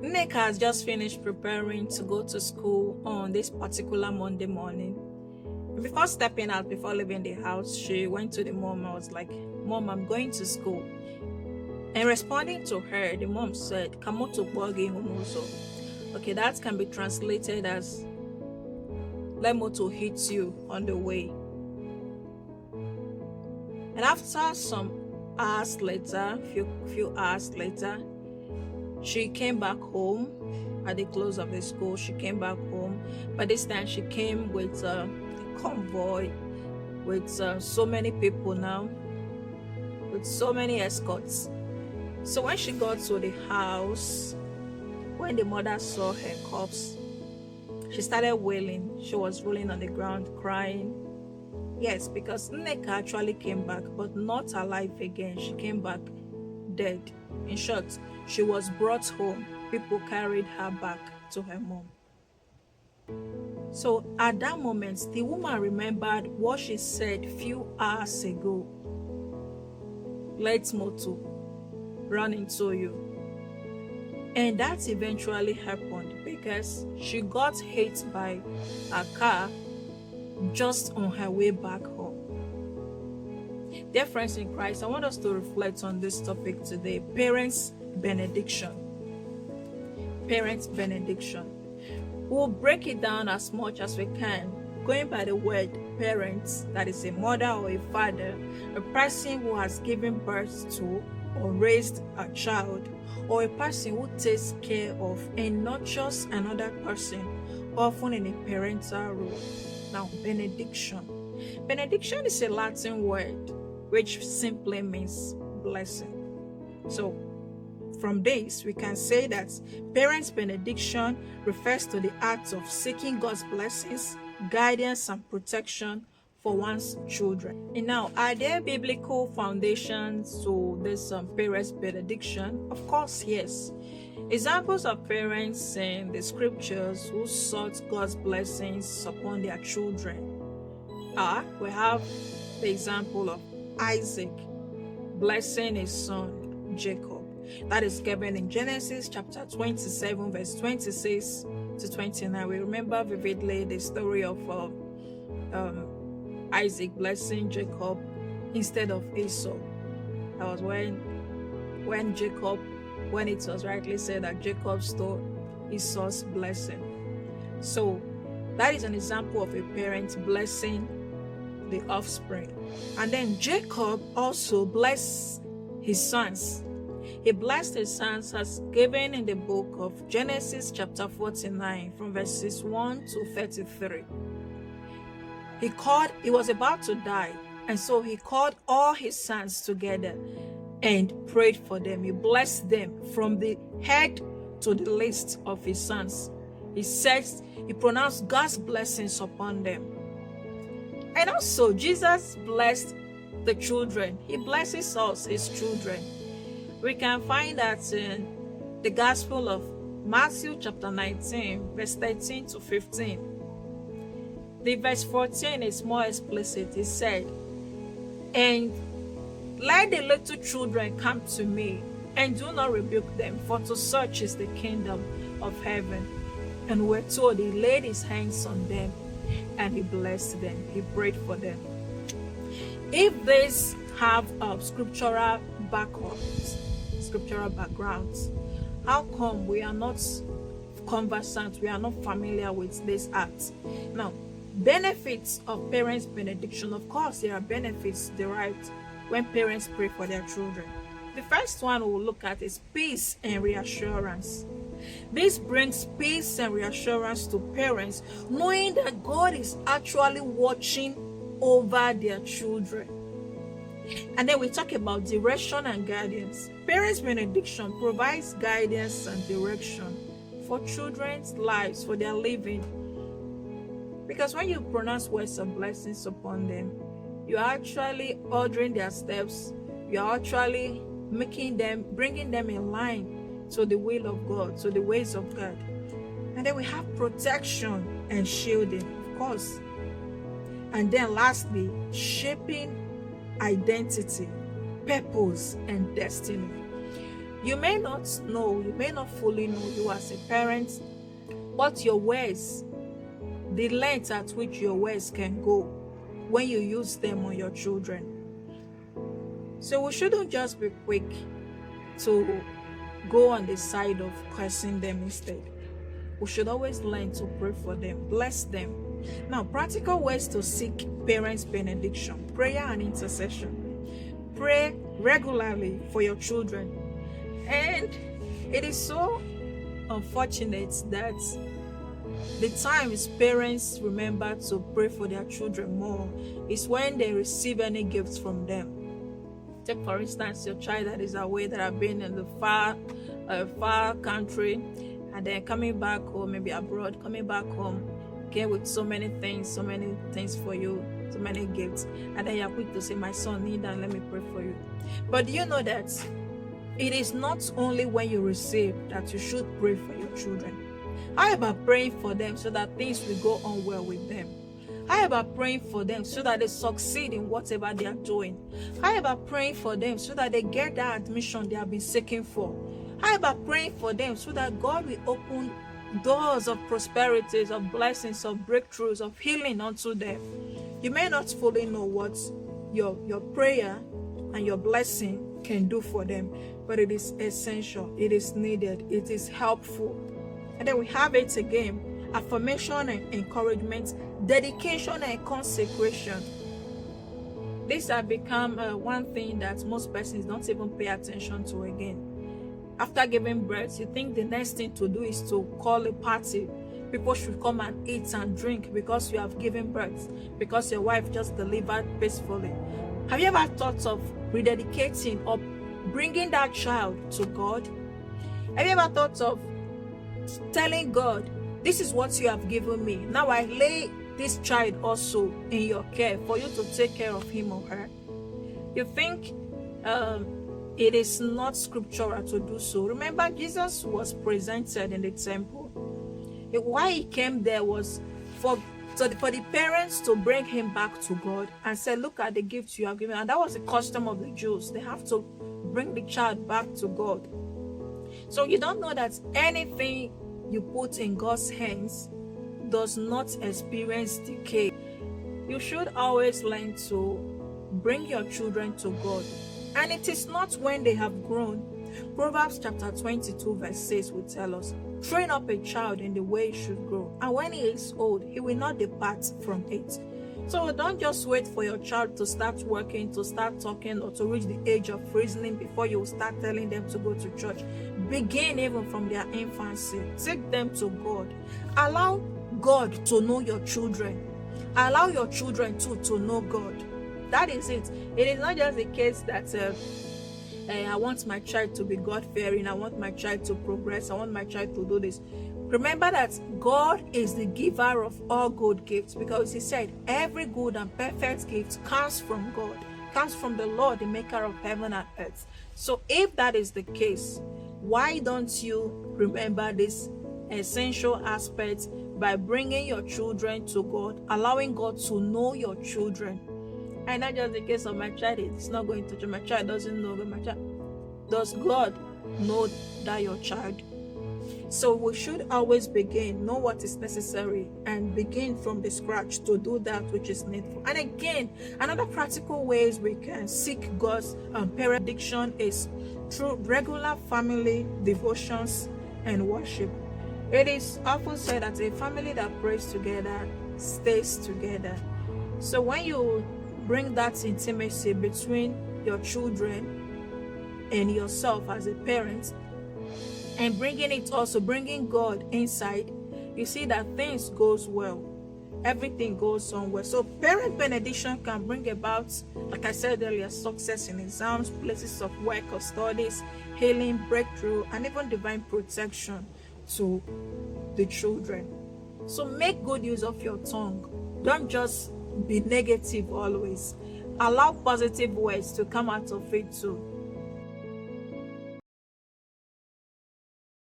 Nick has just finished preparing to go to school on this particular Monday morning. Before stepping out, before leaving the house, she went to the mom. I was like, "Mom, I'm going to school." And responding to her, the mom said, "Kamoto bogi humuzo." Okay, that can be translated as "let moto hit you on the way." And after some hours later, few hours later, she came back home at the close of the school. She came back home, but this time she came with a convoy, with so many people now, with so many escorts. So when she got to the house, when the mother saw her corpse, she started wailing. She was rolling on the ground, crying. Yes, because Nneka actually came back, but not alive again. She came back dead. In short, she was brought home. People carried her back to her mom. So at that moment, the woman remembered what she said few hours ago. "Let's moto run into you." And that eventually happened because she got hit by a car just on her way back home. Dear friends in Christ, I want us to reflect on this topic today: parents' benediction. Parents' benediction. We'll break it down as much as we can, going by the word parents, that is a mother or a father, a person who has given birth to or raised a child, or a person who takes care of and nurtures another person, often in a parental role. Now, benediction. Benediction is a Latin word which simply means blessing. So, from this, we can say that parents' benediction refers to the act of seeking God's blessings, guidance, and protection for one's children. And now, are there biblical foundations to this parents' benediction? Of course, yes. Examples of parents in the scriptures who sought God's blessings upon their children are, we have the example of Isaac blessing his son Jacob. That is given in Genesis chapter 27, verse 26 to 29. We remember vividly the story of Isaac blessing Jacob instead of Esau. That was when it was rightly said that Jacob stole Esau's blessing. So that is an example of a parent blessing the offspring. And then Jacob also blessed his sons. He blessed his sons as given in the book of Genesis chapter 49 from verses 1 to 33. He was about to die, and so he called all his sons together and prayed for them. He blessed them from the head to the least of his sons. He pronounced God's blessings upon them. And also Jesus blessed the children. He blesses us, his children. We can find that in the Gospel of Matthew chapter 19, verse 13 to 15. The verse 14 is more explicit. It said, "And let the little children come to me, and do not rebuke them, for to such is the kingdom of heaven." And we're told he laid his hands on them and he blessed them. He prayed for them. If these have scriptural backgrounds, how come we are not conversant, we are not familiar with this act? Now, benefits of parents' benediction. Of course, there are benefits derived when parents pray for their children. The first one we'll look at is peace and reassurance. This brings peace and reassurance to parents, knowing that God is actually watching over their children. And then we talk about direction and guidance. Parents' benediction provides guidance and direction for children's lives, for their living. Because when you pronounce words of blessings upon them, you are actually ordering their steps. You are actually bringing them in line to the will of God, to the ways of God. And then we have protection and shielding, of course. And then lastly, shaping identity, purpose, and destiny. You may not know, you may not fully know, you as a parent, what your words, the length at which your words can go when you use them on your children. So we shouldn't just be quick to go on the side of cursing them instead. We should always learn to pray for them, bless them. Now, practical ways to seek parents' benediction: prayer and intercession. Pray regularly for your children. And it is so unfortunate that the times parents remember to pray for their children more is when they receive any gifts from them. Take for instance your child that is away, that have been in the far country, and then coming back home, maybe abroad, coming back home, okay, with so many things for you, so many gifts, and then you're quick to say, my son need that, let me pray for you. But do you know that it is not only when you receive that you should pray for your children? How about praying for them so that things will go on well with them? How about praying for them so that they succeed in whatever they are doing? How about praying for them so that they get that admission they have been seeking for? How about praying for them so that God will open doors of prosperities, of blessings, of breakthroughs, of healing unto them? You may not fully know what your prayer and your blessing can do for them, but it is essential, it is needed, it is helpful. And then we have it again: affirmation and encouragement, dedication and consecration. These have become one thing that most persons don't even pay attention to again. After giving birth, you think the next thing to do is to call a party. People should come and eat and drink because you have given birth, because your wife just delivered peacefully. Have you ever thought of rededicating or bringing that child to God? Have you ever thought of telling God, this is what you have given me, now I lay this child also in your care for you to take care of him or her? You think it is not scriptural to do so? Remember, Jesus was presented in the temple. Why he came there was for the parents to bring him back to God and say, look at the gifts you have given. And that was the custom of the Jews. They have to bring the child back to God. So you don't know that anything you put in God's hands does not experience decay. You should always learn to bring your children to God. And it is not when they have grown. Proverbs chapter 22 verse 6 will tell us, train up a child in the way he should grow, and when he is old, he will not depart from it. So don't just wait for your child to start working, to start talking, or to reach the age of reasoning before you start telling them to go to church. Begin even from their infancy. Take them to God. Allow God to know your children. Allow your children too to know God. That is it. It is not just the case that I want my child to be God-fearing, I want my child to progress, I want my child to do this. Remember that God is the giver of all good gifts, because he said every good and perfect gift comes from God, comes from the Lord, the maker of heaven and earth. So if that is the case, why don't you remember this essential aspect by bringing your children to God, allowing God to know your children? And not just the case of my child, it's not going to church, my child doesn't know God, my child. Does God know that your child? So we should always know what is necessary, and begin from the scratch to do that which is needful. And again, another practical ways we can seek God's benediction is through regular family devotions and worship. It is often said that a family that prays together stays together. So when you bring that intimacy between your children and yourself as a parent, and bringing God inside, you see that things goes well. Everything goes on well. So parent benediction can bring about, like I said earlier, success in exams, places of work or studies, healing, breakthrough, and even divine protection to the children. So make good use of your tongue. Don't just be negative always. Allow positive words to come out of it too.